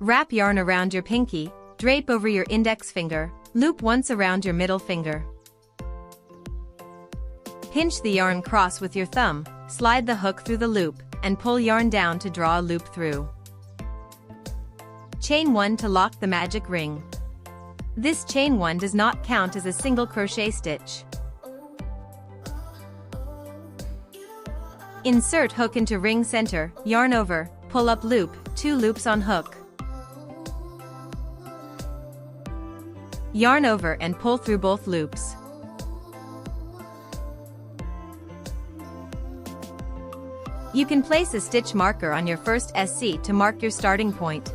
Wrap yarn around your pinky, drape over your index finger, loop once around your middle finger. Pinch the yarn cross with your thumb, slide the hook through the loop, and pull yarn down to draw a loop through. Chain 1 to lock the magic ring. This chain 1 does not count as a single crochet stitch. Insert hook into ring center, yarn over, pull up loop, 2 loops on hook. Yarn over and pull through both loops. You can place a stitch marker on your first SC to mark your starting point.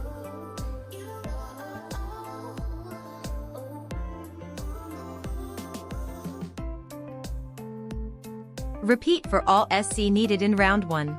Repeat for all SC needed in round 1.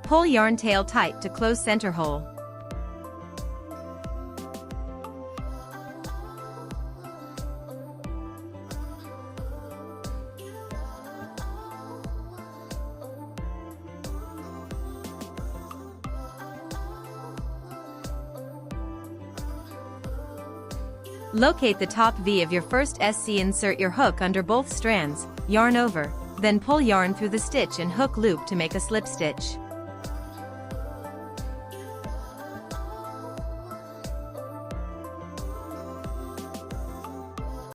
Pull yarn tail tight to close center hole. Locate the top V of your first SC. Insert your hook under both strands, yarn over, then pull yarn through the stitch and hook loop to make a slip stitch.